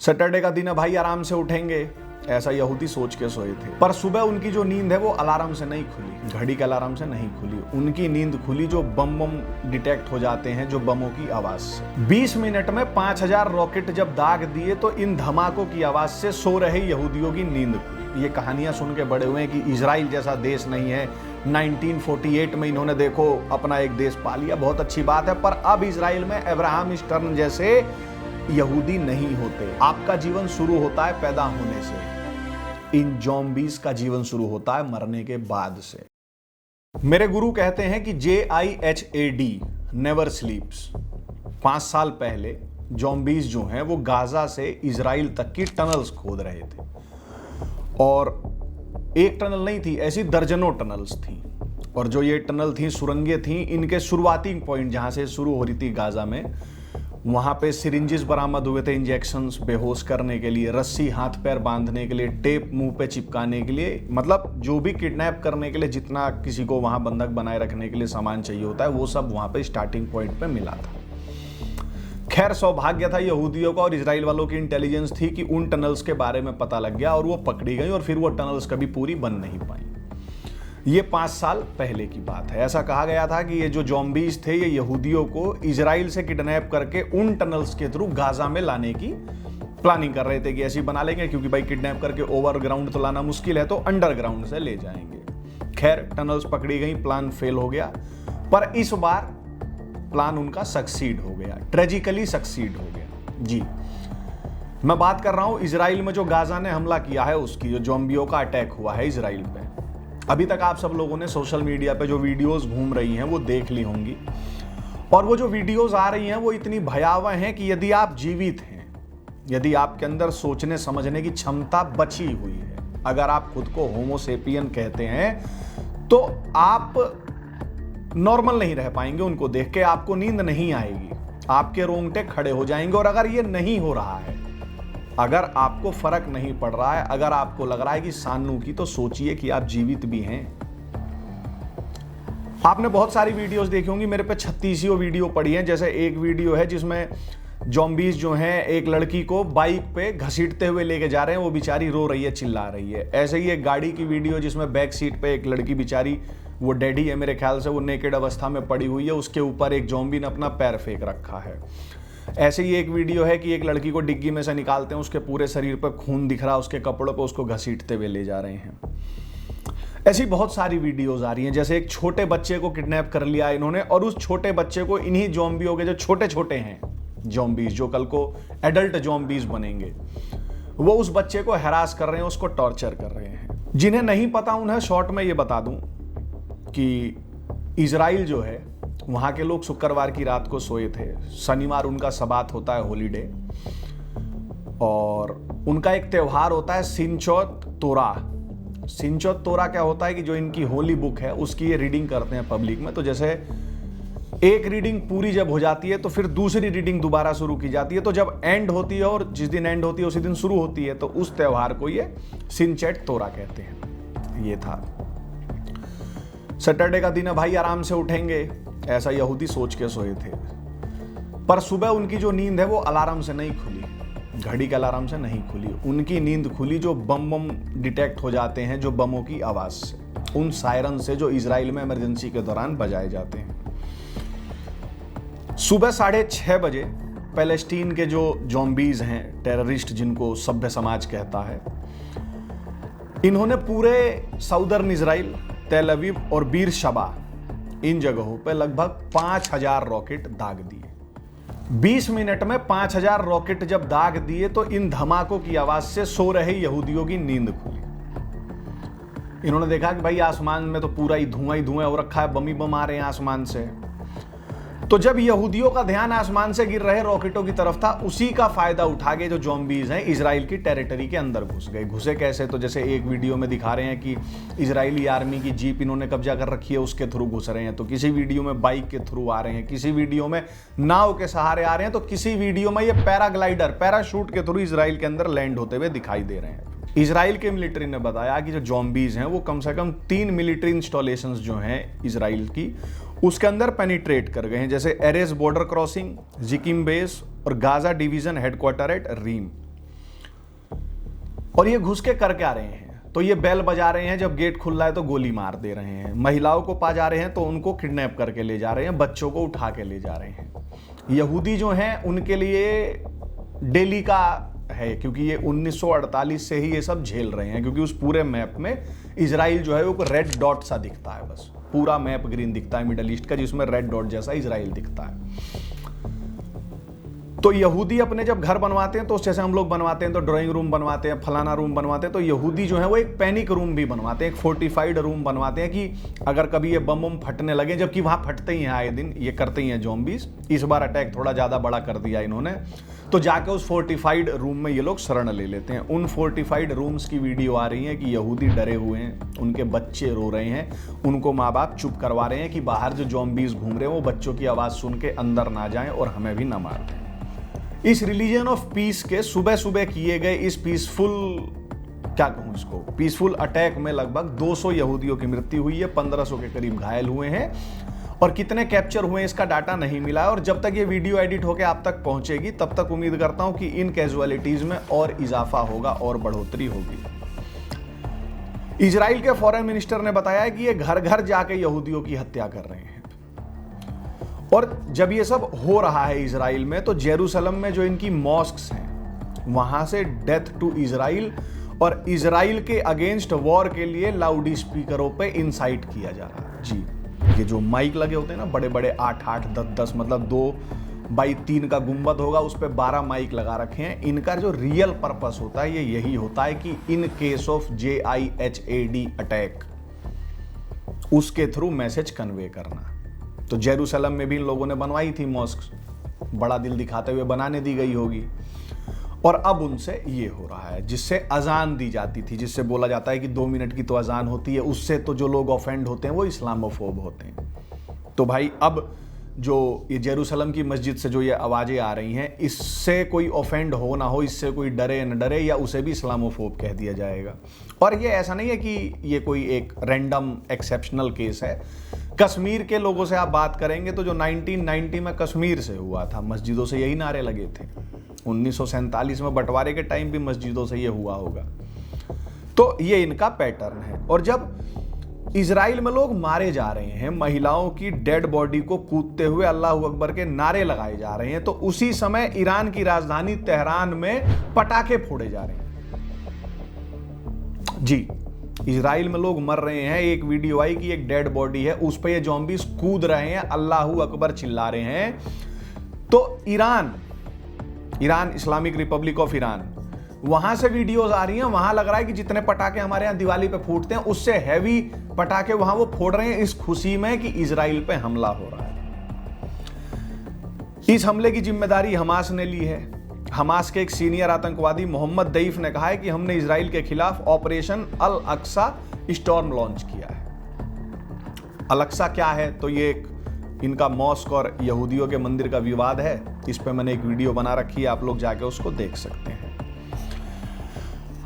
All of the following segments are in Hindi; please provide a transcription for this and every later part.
सैटरडे का दिन है भाई, आराम से उठेंगे, ऐसा यहूदी सोच के सोए थे। पर सुबह उनकी जो नींद है वो अलार्म से नहीं खुली, घड़ी के अलार्म से नहीं खुली। उनकी नींद खुली जो बम डिटेक्ट हो जाते हैं, जो बमों की आवाज से। 20 मिनट में 5000 रॉकेट जब दाग दिए तो इन धमाकों की आवाज से सो रहे यहूदियों की नींद खुली। ये कहानियां सुन के बड़े हुए हैं कि इजराइल जैसा देश नहीं है। 1948 में इन्होंने देखो अपना एक देश पा लिया, बहुत अच्छी बात है। पर अब इजराइल में अब्राहम स्टर्न जैसे यहूदी नहीं होते। आपका जीवन शुरू होता है पैदा होने से, इन ज़ॉम्बीज़ का जीवन शुरू होता है मरने के बाद से। मेरे गुरु कहते हैं कि JIHAD नेवर स्लीप्स। 5 साल पहले ज़ॉम्बीज़ जो हैं वो गाजा से इजराइल तक की टनल्स खोद रहे थे, और एक टनल नहीं थी, ऐसी दर्जनों टनल्स थी। और जो ये टनल थी, सुरंगें थी, इनके शुरुआती पॉइंट जहां से शुरू हो रही थी गाजा में, वहां पे सिरिंजेस बरामद हुए थे, इंजेक्शंस बेहोश करने के लिए, रस्सी हाथ पैर बांधने के लिए, टेप मुंह पे चिपकाने के लिए, मतलब जो भी किडनैप करने के लिए जितना किसी को वहां बंधक बनाए रखने के लिए सामान चाहिए होता है, वो सब वहां पे स्टार्टिंग पॉइंट पे मिला था। खैर, सौभाग्य था यहूदियों का और इजराइल वालों की इंटेलिजेंस थी कि उन टनल्स के बारे में पता लग गया और वो पकड़ी गई, और फिर वो टनल्स कभी पूरी बन नहीं पाई। ये 5 साल पहले की बात है। ऐसा कहा गया था कि ये जो ज़ॉम्बीज़ थे ये यहूदियों को इजराइल से किडनैप करके उन टनल्स के थ्रू गाजा में लाने की प्लानिंग कर रहे थे कि ऐसी बना लेंगे, क्योंकि भाई किडनैप करके ओवरग्राउंड तो लाना मुश्किल है, तो अंडरग्राउंड से ले जाएंगे। खैर, टनल्स पकड़ी गई, प्लान फेल हो गया। पर इस बार प्लान उनका सक्सीड हो गया, ट्रेजिकली सक्सीड हो गया। जी, मैं बात कर रहा हूं इजराइल में जो गाजा ने हमला किया है उसकी, जो ज़ॉम्बियों का अटैक हुआ है इजराइल पे। अभी तक आप सब लोगों ने सोशल मीडिया पे जो वीडियोस घूम रही हैं वो देख ली होंगी, और वो जो वीडियोस आ रही हैं वो इतनी भयावह हैं कि यदि आप जीवित हैं, यदि आपके अंदर सोचने समझने की क्षमता बची हुई है, अगर आप खुद को होमोसेपियन कहते हैं, तो आप नॉर्मल नहीं रह पाएंगे। उनको देख के आपको नींद नहीं आएगी, आपके रोंगटे खड़े हो जाएंगे। और अगर ये नहीं हो रहा है, अगर आपको फर्क नहीं पड़ रहा है, अगर आपको लग रहा है कि सानू की, तो सोचिए कि आप जीवित भी हैं। आपने बहुत सारी वीडियोस देखी होंगी, मेरे पे 36 वीडियो पड़ी हैं। जैसे एक वीडियो है जिसमें ज़ॉम्बीज़ जो हैं एक लड़की को बाइक पे घसीटते हुए लेके जा रहे हैं, वो बेचारी रो रही है, चिल्ला रही है। ऐसे ही एक गाड़ी की वीडियो जिसमें बैक सीट पे एक लड़की बेचारी, वो डेडी है मेरे ख्याल से, वो नेकेड अवस्था में पड़ी हुई है, उसके ऊपर एक ज़ॉम्बी ने अपना पैर फेंक रखा है। ऐसे ही एक वीडियो है कि एक लड़की को डिग्गी में से निकालते हैं, उसके पूरे शरीर पर खून दिख रहा है, उसके कपड़ों पर उसको घसीटते हुए ले जा रहे हैं। ऐसी बहुत सारी वीडियोस आ रही हैं। जैसे एक छोटे बच्चे को किडनैप कर लिया इन्होंने, और उस छोटे बच्चे को इन्हीं ज़ॉम्बियों के, जो छोटे छोटे हैं ज़ॉम्बीज़, जो कल को एडल्ट ज़ॉम्बीज़ बनेंगे, वो उस बच्चे को हैरास कर रहे हैं, उसको टॉर्चर कर रहे हैं। जिन्हें नहीं पता उन्हें शॉर्ट में ये बता दूं कि इजराइल जो है, वहाँ के लोग शुक्रवार की रात को सोए थे, शनिवार उनका सबात होता है, हॉलीडे, और उनका एक त्यौहार होता है सिंचोत तोरा। सिंचोत तोरा क्या होता है कि जो इनकी होली बुक है उसकी ये रीडिंग करते हैं पब्लिक में। तो जैसे एक रीडिंग पूरी जब हो जाती है तो फिर दूसरी रीडिंग दोबारा शुरू की जाती है। तो जब एंड होती है, और जिस दिन एंड होती है उसी दिन शुरू होती है, तो उस त्यौहार को ये सिंचेट तोरा कहते हैं। ये था सैटरडे का दिन है भाई, आराम से उठेंगे, ऐसा यहूदी सोच के सोए थे। पर सुबह उनकी जो नींद है वो अलार्म से नहीं खुली, घड़ी के अलार्म से नहीं खुली। उनकी नींद खुली जो बम डिटेक्ट हो जाते हैं, जो बमों की आवाज से, उन सायरन से जो इजराइल में इमरजेंसी के दौरान बजाए जाते हैं। सुबह 6:30 बजे पैलेस्टीन के जो ज़ॉम्बीज़ हैं, टेररिस्ट जिनको सभ्य समाज कहता है, इन्होंने पूरे साउदर्न इजराइल, तेल अवीव और बीर शबा, इन जगहों पे लगभग 5000 रॉकेट दाग दिए। 20 मिनट में 5000 रॉकेट जब दाग दिए तो इन धमाकों की आवाज से सो रहे यहूदियों की नींद खुली। इन्होंने देखा कि भाई आसमान में तो पूरा ही धुआं हो रखा है, बम ही बम आ रहे हैं आसमान से। तो जब यहूदियों का ध्यान आसमान से गिर रहे रॉकेटों की तरफ था, उसी का फायदा उठा के जो ज़ॉम्बीज़ हैं इजराइल की टेरिटरी के अंदर घुस गए। घुसे कैसे? तो जैसे एक वीडियो में दिखा रहे हैं कि इजरायली आर्मी की जीप इन्होंने कब्जा कर रखी है, उसके थ्रू घुस रहे हैं। तो किसी वीडियो में बाइक के थ्रू आ रहे हैं, किसी वीडियो में नाव के सहारे आ रहे हैं, तो किसी वीडियो में ये पैराग्लाइडर, पैराशूट के थ्रू इजराइल के अंदर लैंड होते हुए दिखाई दे रहे हैं। इजराइल के मिलिट्री ने बताया कि जो ज़ॉम्बीज़ हैं वो कम से कम 3 मिलिट्री इंस्टॉलेशंस जो हैं इजराइल की, उसके अंदर पेनिट्रेट कर गए हैं। जैसे एरेस बॉर्डर क्रॉसिंग, जिकिम बेस और गाजा डिवीजन हेडक्वार्टर एट रीम। और ये घुस के कर क्या रहे हैं? तो ये बेल बजा रहे हैं, जब गेट खुल रहा है तो गोली मार दे रहे हैं, महिलाओं को पा जा रहे हैं तो उनको किडनैप करके ले जा रहे हैं, बच्चों को उठा के ले जा रहे हैं। यहूदी जो हैं उनके लिए डेली का है, क्योंकि ये 1948 से ही ये सब झेल रहे हैं, क्योंकि उस पूरे मैप में इजराइल जो है वो रेड डॉट सा दिखता है, बस पूरा मैप ग्रीन दिखता है मिडल ईस्ट का, जिसमें रेड डॉट जैसा इजराइल दिखता है। तो यहूदी अपने जब घर बनवाते हैं तो जैसे हम लोग बनवाते हैं तो ड्राइंग रूम बनवाते हैं, फलाना रूम बनवाते हैं, तो यहूदी जो है वो एक पैनिक रूम भी बनवाते हैं, एक फोर्टिफाइड रूम बनवाते हैं कि अगर कभी ये बम फटने लगे, जबकि वहां फटते ही हैं आए दिन, ये करते ही हैं ज़ॉम्बीज। इस बार अटैक थोड़ा ज़्यादा बड़ा कर दिया इन्होंने, तो जाके उस फोर्टिफाइड रूम में ये लोग शरण ले लेते हैं। उन फोर्टिफाइड रूम्स की वीडियो आ रही है कि यहूदी डरे हुए हैं, उनके बच्चे रो रहे हैं, उनको माँ बाप चुप करवा रहे हैं कि बाहर जो ज़ॉम्बीज घूम रहे हैं वो बच्चों की आवाज़ सुन के अंदर ना जाएं और हमें भी ना मार दें। इस रिलीजन ऑफ पीस के सुबह सुबह किए गए इस पीसफुल, क्या कहूं इसको, पीसफुल अटैक में लगभग 200 यहूदियों की मृत्यु हुई है, 1500 के करीब घायल हुए हैं, और कितने कैप्चर हुए इसका डाटा नहीं मिला है। और जब तक ये वीडियो एडिट होकर आप तक पहुंचेगी तब तक उम्मीद करता हूं कि इन कैजुअलिटीज में और इजाफा होगा और बढ़ोतरी होगी। इजराइल के फॉरेन मिनिस्टर ने बताया है कि ये घर घर जाके यहूदियों की हत्या कर रहे हैं। और जब ये सब हो रहा है इजराइल में, तो जेरूसलम में जो इनकी मॉस्क्स हैं वहां से डेथ टू इजराइल और इजराइल के अगेंस्ट वॉर के लिए लाउड स्पीकरों पे इंसाइट किया जा रहा है। जी, ये जो माइक लगे होते हैं ना बड़े बड़े 8-8, 10-10, मतलब 2x3 का गुंबद होगा, उस पर 12 माइक लगा रखे हैं। इनका जो रियल पर्पस होता है ये यही होता है कि in case of JIHAD attack उसके थ्रू मैसेज कन्वे करना। तो जेरूसलम में भी इन लोगों ने बनवाई थी मॉस्क, बड़ा दिल दिखाते हुए बनाने दी गई होगी, और अब उनसे ये हो रहा है, जिससे अजान दी जाती थी, जिससे बोला जाता है कि 2 मिनट की तो अजान होती है, उससे तो जो लोग ऑफेंड होते हैं वो इस्लामोफोब होते हैं। तो भाई अब जो ये जेरूसलम की मस्जिद से जो ये आवाज़ें आ रही हैं, इससे कोई ऑफेंड हो ना हो, इससे कोई डरे न डरे, या उसे भी इस्लामोफोब कह दिया जाएगा। और ये ऐसा नहीं है कि ये कोई एक रैंडम एक्सेप्शनल केस है। कश्मीर के लोगों से आप बात करेंगे तो जो 1990 में कश्मीर से हुआ था, मस्जिदों से यही नारे लगे थे। 1947 में बंटवारे के टाइम भी मस्जिदों से ये हुआ होगा। तो ये इनका पैटर्न है। और जब इजराइल में लोग मारे जा रहे हैं, महिलाओं की डेड बॉडी को कूदते हुए अल्लाह अकबर के नारे लगाए जा रहे हैं, तो उसी समय ईरान की राजधानी तेहरान में पटाखे फोड़े जा रहे हैं। जी, इजराइल में लोग मर रहे हैं। एक वीडियो आई कि एक डेड बॉडी है, उस पर ये ज़ॉम्बीज कूद रहे हैं, अल्लाहू अकबर चिल्ला रहे हैं। तो Iran Islamic Republic of Iran, वहां से वीडियोस आ रही हैं, वहां लग रहा है कि जितने पटाखे हमारे यहां दिवाली पे फूटते हैं उससे हैवी पटाखे वहां वो फोड़ रहे हैं, इस खुशी में कि इजराइल पे हमला हो रहा है। इस हमले की जिम्मेदारी हमास ने ली है। हमास के एक सीनियर आतंकवादी मोहम्मद दईफ ने कहा है कि हमने इजराइल के खिलाफ ऑपरेशन अल अक्सा स्टॉर्म लॉन्च किया है। अल अक्सा क्या है? तो ये एक इनका मॉस्क और यहूदियों के मंदिर का विवाद है। इस पे मैंने एक वीडियो बना रखी है, आप लोग जाके उसको देख सकते हैं।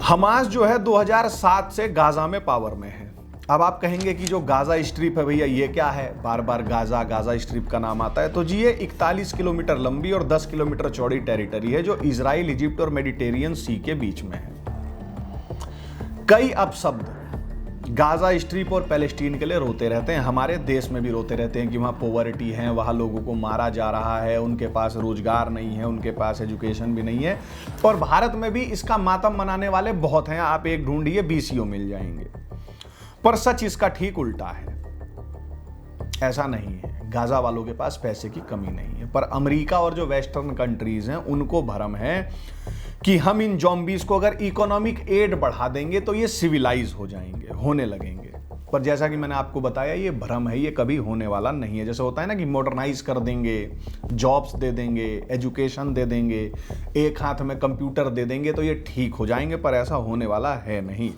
हमास जो है 2007 से गाजा में पावर में है। अब आप कहेंगे कि जो गाजा स्ट्रिप है भैया ये क्या है, बार बार गाजा स्ट्रिप का नाम आता है। तो जी ये 41 किलोमीटर लंबी और 10 किलोमीटर चौड़ी टेरिटरी है जो इजराइल, इजिप्ट और मेडिटेरियन सी के बीच में है। कई अपशब्द गाजा स्ट्रिप और पैलेस्टीन के लिए रोते रहते हैं, हमारे देश में भी रोते रहते हैं कि वहाँ पॉवर्टी है, वहाँ लोगों को मारा जा रहा है, उनके पास रोजगार नहीं है, उनके पास एजुकेशन भी नहीं है। और भारत में भी इसका मातम मनाने वाले बहुत हैं, आप एक ढूंढिए 20 मिल जाएंगे। पर सच इसका ठीक उल्टा है। ऐसा नहीं है, गाजा वालों के पास पैसे की कमी नहीं है, पर अमेरिका और जो वेस्टर्न कंट्रीज हैं उनको भ्रम है कि हम इन ज़ॉम्बीज को अगर इकोनॉमिक एड बढ़ा देंगे तो ये सिविलाइज हो जाएंगे, होने लगेंगे। पर जैसा कि मैंने आपको बताया ये भ्रम है, ये कभी होने वाला नहीं है। जैसे होता है ना कि मॉडर्नाइज कर देंगे, जॉब्स दे देंगे, एजुकेशन दे देंगे, एक हाथ में कंप्यूटर दे देंगे तो ये ठीक हो जाएंगे, पर ऐसा होने वाला है नहीं।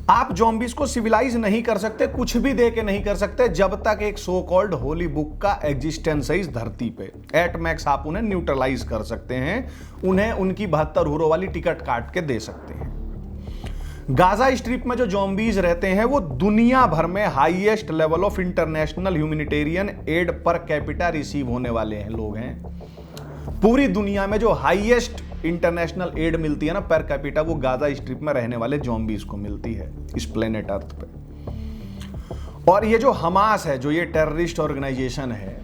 आप ज़ॉम्बीज को सिविलाइज नहीं कर सकते, कुछ भी दे के नहीं कर सकते, जब तक एक सो कॉल्ड होली बुक का एग्जिस्टेंस है इस धरती पे। एट मैक्स आप उन्हें न्यूट्रलाइज कर सकते हैं, उन्हें उनकी 72 यूरो वाली टिकट काट के दे सकते हैं। गाजा स्ट्रिप में जो ज़ॉम्बीज रहते हैं वो दुनिया भर में highest level of international humanitarian add per capita receive होने वाले हैं लोग हैं। पूरी दुनिया में जो हाईएस्ट इंटरनेशनल एड मिलती है ना पर कैपिटा, वो गाजा स्ट्रिप में रहने वाले ज़ॉम्बीज को मिलती है इस प्लेनेट अर्थ पे। और ये जो हमास है, जो ये टेररिस्ट ऑर्गेनाइजेशन है,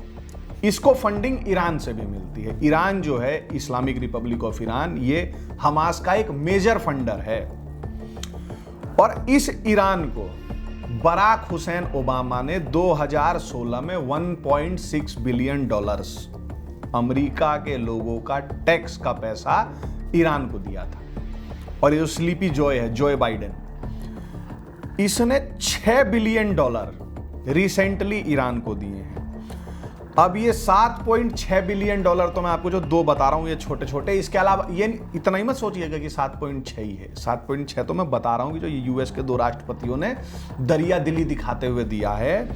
इसको फंडिंग ईरान से भी मिलती है। ईरान जो है, इस्लामिक रिपब्लिक ऑफ ईरान, ये हमास का एक मेजर फंडर है। और इस ईरान को बराक हुसैन ओबामा ने 2016 में $1.6 बिलियन अमेरिका के लोगों का टैक्स का पैसा ईरान को दिया था। और ये जो स्लीपी जॉय है, जॉय बाइडेन, इसने $6 बिलियन रिसेंटली ईरान को दिए हैं। अब ये $7.6 बिलियन तो मैं आपको जो दो बता रहा हूं ये छोटे छोटे, इसके अलावा ये इतना ही मत सोचिएगा कि 7.6 ही है। 7.6 तो मैं बता रहा हूं कि जो यूएस के 2 राष्ट्रपतियों ने दरिया दिली दिखाते हुए दिया है,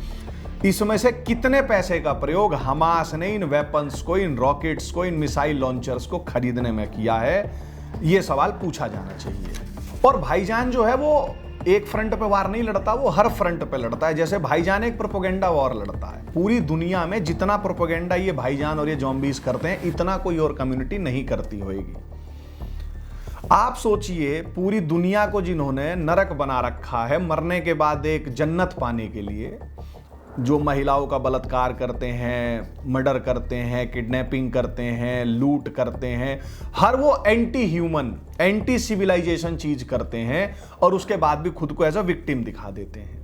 इसमें से कितने पैसे का प्रयोग हमास ने इन वेपन्स को, इन रॉकेट्स को, इन मिसाइल लॉन्चर्स को खरीदने में किया है, ये सवाल पूछा जाना चाहिए। और भाईजान जो है वो एक फ्रंट पे वार नहीं लड़ता, वो हर फ्रंट पे लड़ता है। जैसे भाईजान एक प्रोपेगेंडा वॉर लड़ता है। पूरी दुनिया में जितना प्रोपेगेंडा ये भाईजान और ये ज़ॉम्बीज करते हैं, इतना कोई और कम्युनिटी नहीं करती होगी। आप सोचिए, पूरी दुनिया को जिन्होंने नरक बना रखा है मरने के बाद एक जन्नत पाने के लिए, जो महिलाओं का बलात्कार करते हैं, मर्डर करते हैं, किडनैपिंग करते हैं, लूट करते हैं, हर वो एंटी ह्यूमन, एंटी सिविलाइजेशन चीज करते हैं, और उसके बाद भी खुद को एज अ विक्टिम दिखा देते हैं।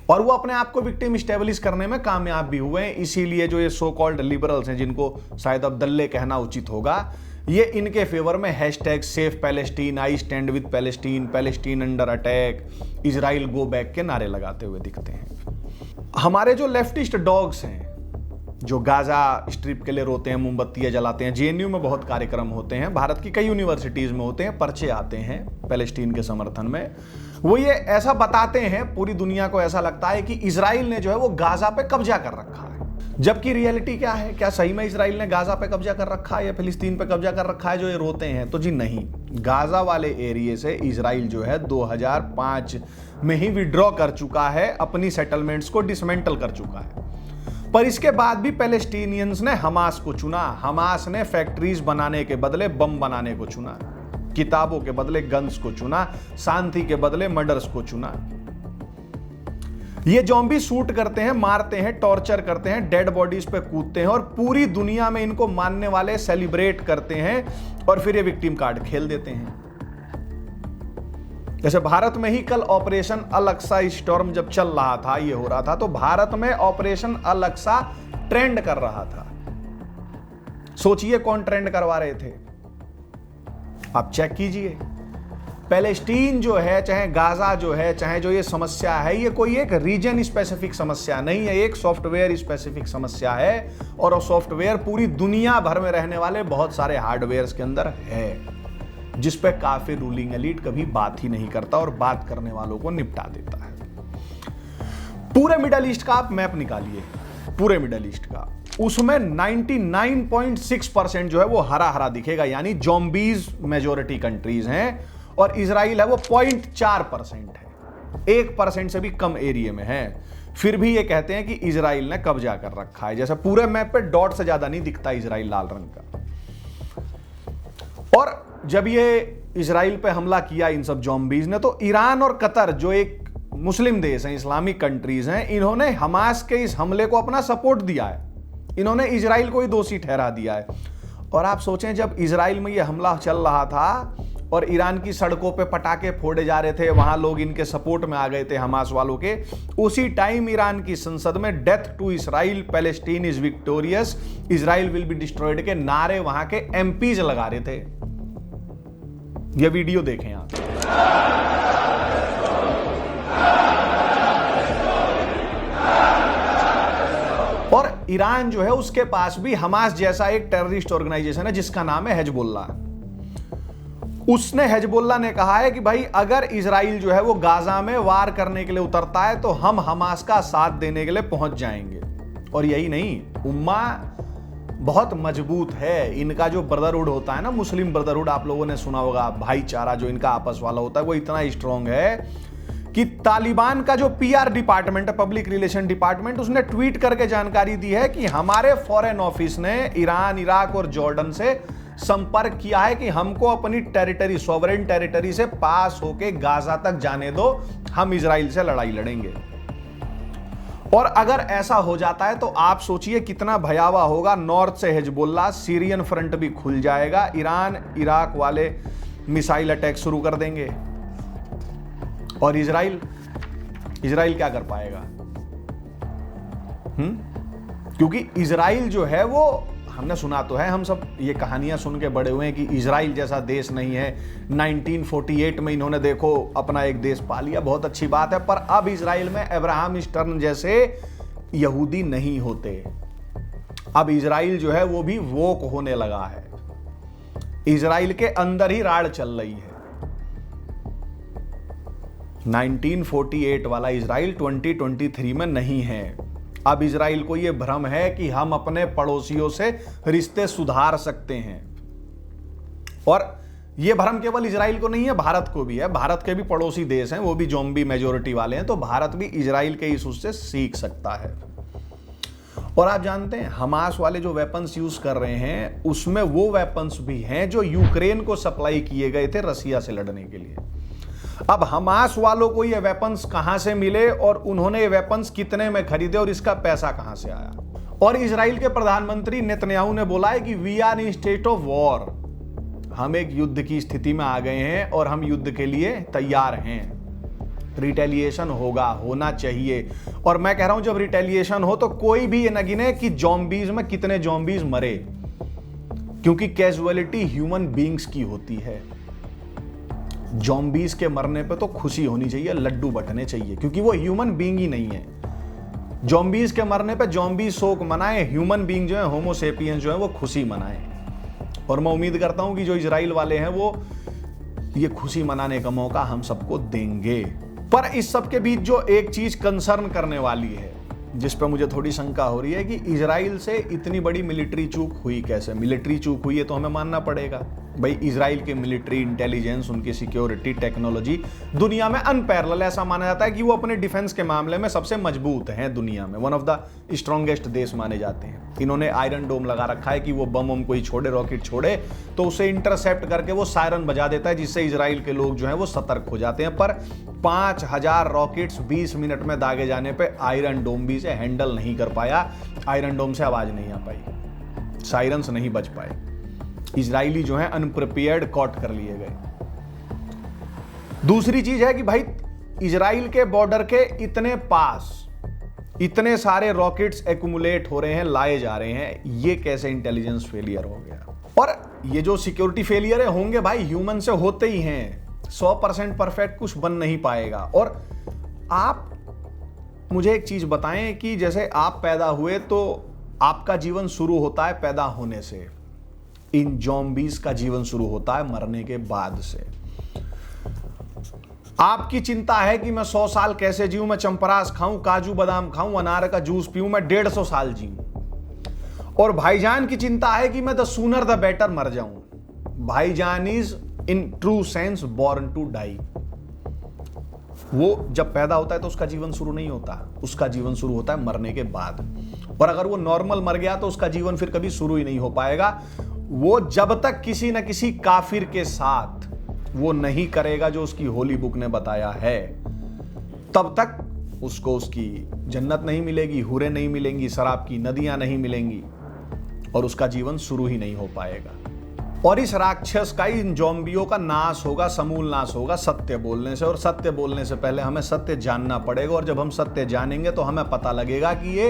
और वो अपने आप को विक्टिम स्टेब्लिश करने में कामयाब भी हुए हैं। इसीलिए जो ये सो कॉल्ड लिबरल्स हैं, जिनको शायद अब दल्ले कहना उचित होगा, ये इनके फेवर में #safe Palestine, I stand with Palestine, Palestine under attack, Israel go back के नारे लगाते हुए दिखते हैं। हमारे जो लेफ्टिस्ट डॉग्स हैं, जो गाजा स्ट्रिप के लिए रोते हैं, मोमबत्तियां जलाते हैं, जेएनयू में बहुत कार्यक्रम होते हैं, भारत की कई यूनिवर्सिटीज में होते हैं, पर्चे आते हैं पैलेस्टीन के समर्थन में, वो ये ऐसा बताते हैं, पूरी दुनिया को ऐसा लगता है कि इजराइल ने जो है वो गाजा पे कब्जा कर रखा है। जबकि रियलिटी क्या है? क्या सही में इजराइल ने गाजा पे कब्जा कर रखा है या फिलिस्तीन पे कब्जा कर रखा है जो ये रोते हैं? तो जी नहीं, गाजा वाले एरिया से इजराइल जो है 2005 में ही विड्रॉ कर चुका है, अपनी सेटलमेंट्स को डिसमेंटल कर चुका है। पर इसके बाद भी पैलेस्टीनियंस ने हमास को चुना। हमास ने फैक्ट्रीज बनाने के बदले बम बनाने को चुना, किताबों के बदले गन्स को चुना, शांति के बदले मर्डर्स को चुना। ये ज़ॉम्बी शूट करते हैं, मारते हैं, टॉर्चर करते हैं, डेड बॉडीज पे कूदते हैं, और पूरी दुनिया में इनको मानने वाले सेलिब्रेट करते हैं, और फिर ये विक्टिम कार्ड खेल देते हैं। जैसे भारत में ही कल ऑपरेशन अल-अक्सा स्टॉर्म जब चल रहा था, ये हो रहा था, तो भारत में ऑपरेशन अल-अक्सा ट्रेंड कर रहा था। सोचिए कौन ट्रेंड करवा रहे थे, आप चेक कीजिए। पैलेस्टीन जो है, चाहे गाजा जो है, चाहे जो ये समस्या है, ये कोई एक रीजन स्पेसिफिक समस्या नहीं है, एक सॉफ्टवेयर स्पेसिफिक समस्या है। और वो सॉफ्टवेयर पूरी दुनिया भर में रहने वाले बहुत सारे हार्डवेयर के अंदर है, जिस पे काफी रूलिंग एलीट कभी बात ही नहीं करता और बात करने वालों को निपटा देता है। पूरे मिडल ईस्ट का आप मैप निकालिए, पूरे मिडल ईस्ट का, उसमें 99.6% जो है वो हरा हरा दिखेगा, यानी ज़ॉम्बीज मेजॉरिटी कंट्रीज हैं, और इजराइल है वो 0.4% है, 1% से भी कम एरिया में है। फिर भी ये कहते हैं कि इजराइल ने कब्जा कर रखा है। जैसे पूरे मैप पे डॉट से ज्यादा नहीं दिखता इजराइल लाल रंग का। और जब ये इजराइल पे हमला किया इन सब ज़ॉम्बीज ने, तो ईरान और कतर, जो एक मुस्लिम देश हैं, इस्लामिक कंट्रीज हैं, इन्होंने हमास के इस हमले को अपना सपोर्ट दिया है। इन्होंने इजराइल को ही दोषी ठहरा दिया है। और आप सोचें, जब इजराइल में ये हमला चल रहा था और ईरान की सड़कों पे पटाखे फोड़े जा रहे थे, वहां लोग इनके सपोर्ट में आ गए थे हमास वालों के, उसी टाइम ईरान की संसद में death to Israel, Palestine is victorious, Israel will be destroyed के नारे वहां के एमपीज लगा रहे थे। ये वीडियो देखें आप। और ईरान जो है, उसके पास भी हमास जैसा एक टेररिस्ट ऑर्गेनाइजेशन है जिसका नाम है हिजबुल्लाह। उसने, हिजबुल्लाह ने कहा है कि भाई अगर इजराइल जो है वो गाजा में वार करने के लिए उतरता है तो हम हमास का साथ देने के लिए पहुंच जाएंगे। और यही नहीं, उम्मा बहुत मजबूत है। इनका जो ब्रदरहुड होता है ना, मुस्लिम ब्रदरहुड, आप लोगों ने सुना होगा, भाईचारा जो इनका आपस वाला होता है, वो इतना स्ट्रांग है कि तालिबान का जो पीआर डिपार्टमेंट है, पब्लिक रिलेशन डिपार्टमेंट, उसने ट्वीट करके जानकारी दी है कि हमारे फॉरेन ऑफिस ने ईरान, इराक और जॉर्डन से संपर्क किया है कि हमको अपनी टेरिटरी, सॉवरेन टेरिटरी से पास होके गाजा तक जाने दो, हम इजराइल से लड़ाई लड़ेंगे। और अगर ऐसा हो जाता है तो आप सोचिए कितना भयावह होगा। नॉर्थ से हिजबुल्लाह, सीरियन फ्रंट भी खुल जाएगा, ईरान इराक वाले मिसाइल अटैक शुरू कर देंगे, और इजराइल क्या कर पाएगा? क्योंकि इजराइल जो है वो, हमने सुना तो है, हम सब ये कहानियां सुन के बड़े हुए हैं कि इजराइल जैसा देश नहीं है। 1948 में इन्होंने देखो अपना एक देश पा लिया, बहुत अच्छी बात है, पर अब इजराइल में अब्राहम स्टर्न जैसे यहूदी नहीं होते। अब इजराइल जो है वो भी वोक होने लगा है, इजराइल के अंदर ही राड़ चल रही है। 1948 वाला इजराइल 2023 में नहीं है। अब इजराइल को यह भ्रम है कि हम अपने पड़ोसियों से रिश्ते सुधार सकते हैं, और यह भ्रम केवल इजराइल को नहीं है, भारत को भी है। भारत के भी पड़ोसी देश हैं, वो भी ज़ॉम्बी मेजॉरिटी वाले हैं, तो भारत भी इजराइल के इस उससे सीख सकता है। और आप जानते हैं हमास वाले जो वेपन्स यूज कर रहे हैं, उसमें वो वेपन्स भी हैं जो यूक्रेन को सप्लाई किए गए थे रसिया से लड़ने के लिए। अब हमास वालों को ये वेपन्स कहां से मिले, और उन्होंने ये वेपन्स कितने में खरीदे, और इसका पैसा कहां से आया? और इजराइल के प्रधानमंत्री नेतन्याहू ने बोला है कि we are in state of war, हम एक युद्ध की स्थिति में आ गए हैं और हम युद्ध के लिए तैयार हैं। रिटेलिएशन होगा, होना चाहिए। और मैं कह रहा हूं जब रिटेलिएशन हो तो कोई भी ये न गिने कि ज़ॉम्बीज में कितने ज़ॉम्बीज मरे, क्योंकि कैजुअलिटी ह्यूमन बींग्स की होती है। ज़ॉम्बीज के मरने पे तो खुशी होनी चाहिए, लड्डू बटने चाहिए, क्योंकि वो ह्यूमन बींग ही नहीं है। ज़ॉम्बीज के मरने पे ज़ॉम्बी शोक मनाए, ह्यूमन बींग जो है, होमो सेपियंस जो है, वो खुशी मनाए। और मैं उम्मीद करता हूं कि जो इजराइल वाले हैं वो ये खुशी मनाने का मौका हम सबको देंगे। पर इस सब के बीच जो एक चीज कंसर्न करने वाली है, जिस पर मुझे थोड़ी शंका हो रही है कि इजराइल से इतनी बड़ी मिलिट्री चूक हुई कैसे? मिलिट्री चूक हुई है तो हमें मानना पड़ेगा भाई, इजराइल के मिलिट्री इंटेलिजेंस, उनकी सिक्योरिटी टेक्नोलॉजी दुनिया में अनपैरेलल, ऐसा माना जाता है कि वो अपने डिफेंस के मामले में सबसे मजबूत हैं दुनिया में, वन ऑफ द स्ट्रॉन्गेस्ट देश माने जाते हैं। इन्होंने आयरन डोम लगा रखा है कि वो बम कोई छोड़े, रॉकेट छोड़े तो उसे इंटरसेप्ट करके वो सायरन बजा देता है, जिससे इजराइल के लोग जो है वो सतर्क हो जाते हैं। पर 5000 रॉकेट्स 20 मिनट में दागे जाने पर आयरन डोम भी से हैंडल नहीं कर पाया, आयरन डोम से आवाज नहीं आ पाई, सायरन्स नहीं बज पाए। इजरायली जो है अनप्रिपेयर्ड कॉट कर लिए गए। दूसरी चीज है कि भाई इजराइल के बॉर्डर के इतने पास इतने सारे रॉकेट्स एक्युमुलेट हो रहे हैं, लाए जा रहे हैं, ये कैसे इंटेलिजेंस फेलियर हो गया? और ये जो सिक्योरिटी फेलियर है होंगे भाई, ह्यूमन से होते ही हैं, 100% परफेक्ट कुछ बन नहीं पाएगा। और आप मुझे एक चीज बताएं कि जैसे आप पैदा हुए तो आपका जीवन शुरू होता है पैदा होने से, इन ज़ॉम्बीज का जीवन शुरू होता है मरने के बाद से। आपकी चिंता है कि मैं 100 साल कैसे जीऊं, मैं चंपरास खाऊं, काजू बादाम खाऊं, अनार का जूस पीऊं, मैं 150 साल जीऊं। और भाईजान की चिंता है कि मैं द सूनर द बेटर मर जाऊं। Bhaijaan is in true sense born to die. वो जब पैदा होता है तो उसका जीवन शुरू नहीं होता, उसका जीवन शुरू होता है मरने के बाद। और अगर वो नॉर्मल मर गया तो उसका जीवन फिर कभी शुरू ही नहीं हो पाएगा। वो जब तक किसी न किसी काफिर के साथ वो नहीं करेगा जो उसकी होली बुक ने बताया है, तब तक उसको उसकी जन्नत नहीं मिलेगी, हुरें नहीं मिलेंगी, शराब की नदियां नहीं मिलेंगी, और उसका जीवन शुरू ही नहीं हो पाएगा। और इस राक्षस का, इन ज़ॉम्बियों का नाश होगा, समूल नाश होगा सत्य बोलने से। और सत्य बोलने से पहले हमें सत्य जानना पड़ेगा, और जब हम सत्य जानेंगे तो हमें पता लगेगा कि ये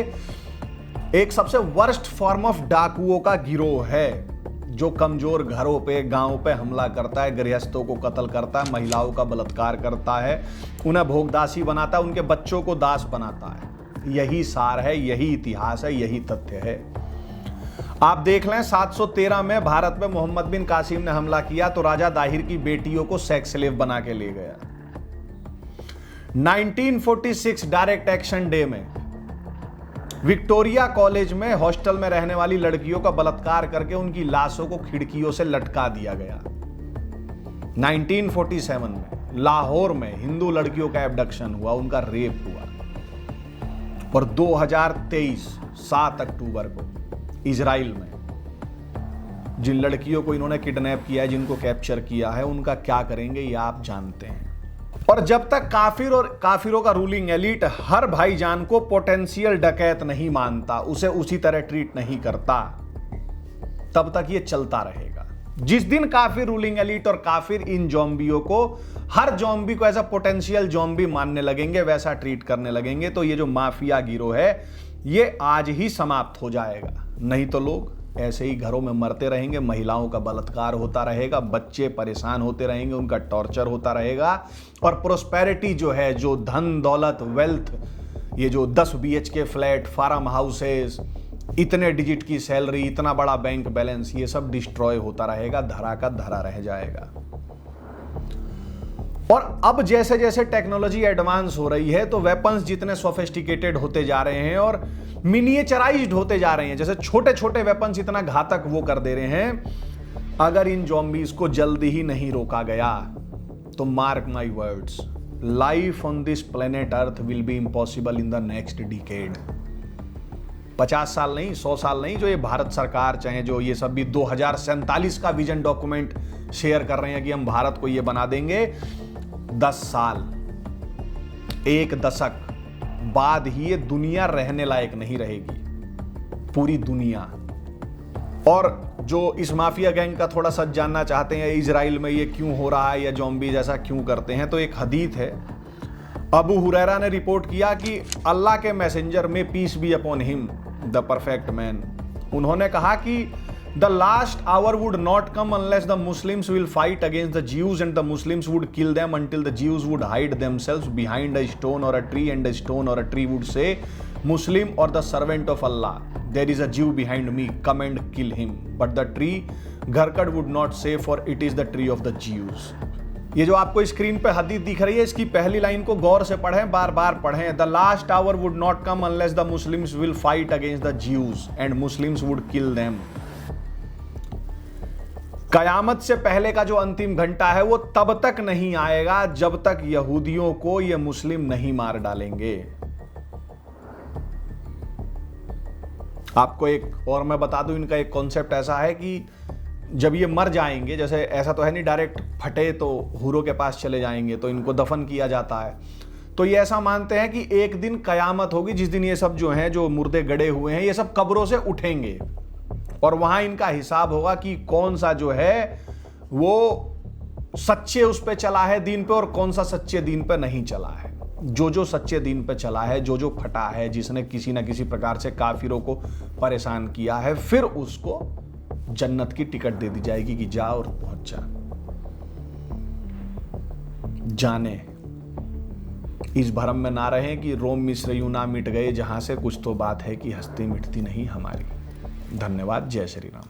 एक सबसे वर्स्ट फॉर्म ऑफ डाकुओं का गिरोह है, जो कमजोर घरों पे, गांवों पे हमला करता है, गृहस्थों को कत्ल करता है, महिलाओं का बलात्कार करता है, उन्हें भोगदासी बनाता है, उनके बच्चों को दास बनाता है। यही सार है, यही इतिहास है, यही तथ्य है। आप देख लें 713 में भारत में मोहम्मद बिन कासिम ने हमला किया तो राजा दाहिर की बेटियों को सेक्स स्लेव बना के ले गया। 1946 डायरेक्ट एक्शन डे में विक्टोरिया कॉलेज में हॉस्टल में रहने वाली लड़कियों का बलात्कार करके उनकी लाशों को खिड़कियों से लटका दिया गया। 1947 में लाहौर में हिंदू लड़कियों का एब्डक्शन हुआ, उनका रेप हुआ। और 2023 7 अक्टूबर को इजराइल में जिन लड़कियों को इन्होंने किडनैप किया है, जिनको कैप्चर किया है, उनका क्या करेंगे ये आप जानते हैं। और जब तक काफिर और काफिरों का रूलिंग एलिट हर भाईजान को पोटेंशियल डकैत नहीं मानता, उसे उसी तरह ट्रीट नहीं करता, तब तक ये चलता रहेगा। जिस दिन काफिर रूलिंग एलिट और काफिर इन ज़ॉम्बियों को, हर ज़ॉम्बी को एज अ पोटेंशियल ज़ॉम्बी मानने लगेंगे, वैसा ट्रीट करने लगेंगे, तो ये जो माफिया गिरोह है ये आज ही समाप्त हो जाएगा। नहीं तो लोग ऐसे ही घरों में मरते रहेंगे, महिलाओं का बलात्कार होता रहेगा, बच्चे परेशान होते रहेंगे, उनका टॉर्चर होता रहेगा, और प्रोस्पेरिटी जो है, जो धन दौलत वेल्थ, ये जो 10 BHK फ्लैट, फार्म हाउसेस, इतने डिजिट की सैलरी, इतना बड़ा बैंक बैलेंस, ये सब डिस्ट्रॉय होता रहेगा, धरा का धरा रह जाएगा। और अब जैसे जैसे टेक्नोलॉजी एडवांस हो रही है तो वेपन्स जितने सोफिस्टिकेटेड होते जा रहे हैं और मिनिएचराइज्ड होते जा रहे हैं, जैसे छोटे छोटे वेपन्स इतना घातक वो कर दे रहे हैं, अगर इन ज़ॉम्बीज को जल्दी ही नहीं रोका गया तो mark my words, life on this planet earth will be impossible in the next decade. 50 साल नहीं, 100 साल नहीं, जो ये भारत सरकार चाहे जो ये सब भी 2047 का विजन डॉक्यूमेंट शेयर कर रहे हैं कि हम भारत को ये बना देंगे, 10 साल, 1 दशक बाद ही ये दुनिया रहने लायक नहीं रहेगी, पूरी दुनिया। और जो इस माफिया गैंग का थोड़ा सच जानना चाहते हैं, इजराइल में ये क्यों हो रहा है या ज़ॉम्बीज ऐसा क्यों करते हैं, तो एक हदीस है, अबू हुरैरा ने रिपोर्ट किया कि अल्लाह के messenger may peace be upon him the perfect man, उन्होंने कहा कि the last hour would not come unless the Muslims will fight against the Jews and the Muslims would kill them until the Jews would hide themselves behind a stone or a tree and a stone or a tree would say, Muslim or the servant of Allah, there is a Jew behind me, come and kill him. But the tree Gharkad would not say, for it is the tree of the Jews. ये जो आपको स्क्रीन पे हदीस दिख रही है, इसकी पहली लाइन को गौर से पढ़ें, बार बार पढ़ें। The last hour would not come unless the Muslims will fight against the Jews and Muslims would kill them. कयामत से पहले का जो अंतिम घंटा है वो तब तक नहीं आएगा जब तक यहूदियों को ये मुस्लिम नहीं मार डालेंगे। आपको एक और मैं बता दूं, इनका एक कॉन्सेप्ट ऐसा है कि जब ये मर जाएंगे, जैसे ऐसा तो है नहीं डायरेक्ट फटे तो हूरों के पास चले जाएंगे, तो इनको दफन किया जाता है, तो ये ऐसा मानते हैं कि एक दिन कयामत होगी जिस दिन ये सब जो हैं, जो मुर्दे गड़े हुए हैं, ये सब कब्रों से उठेंगे और वहां इनका हिसाब होगा कि कौन सा जो है वो सच्चे उस पे चला है दीन पे और कौन सा सच्चे दीन पे नहीं चला है। जो सच्चे दीन पे चला है, जो फटा है, जिसने किसी ना किसी प्रकार से काफिरों को परेशान किया है, फिर उसको जन्नत की टिकट दे दी जाएगी कि जा और पहुंच जा। जाने इस भ्रम में ना रहें कि रोम मिस्र यूना मिट गए, जहां से कुछ तो बात है कि हस्ती मिटती नहीं हमारी। धन्यवाद। जय श्री राम।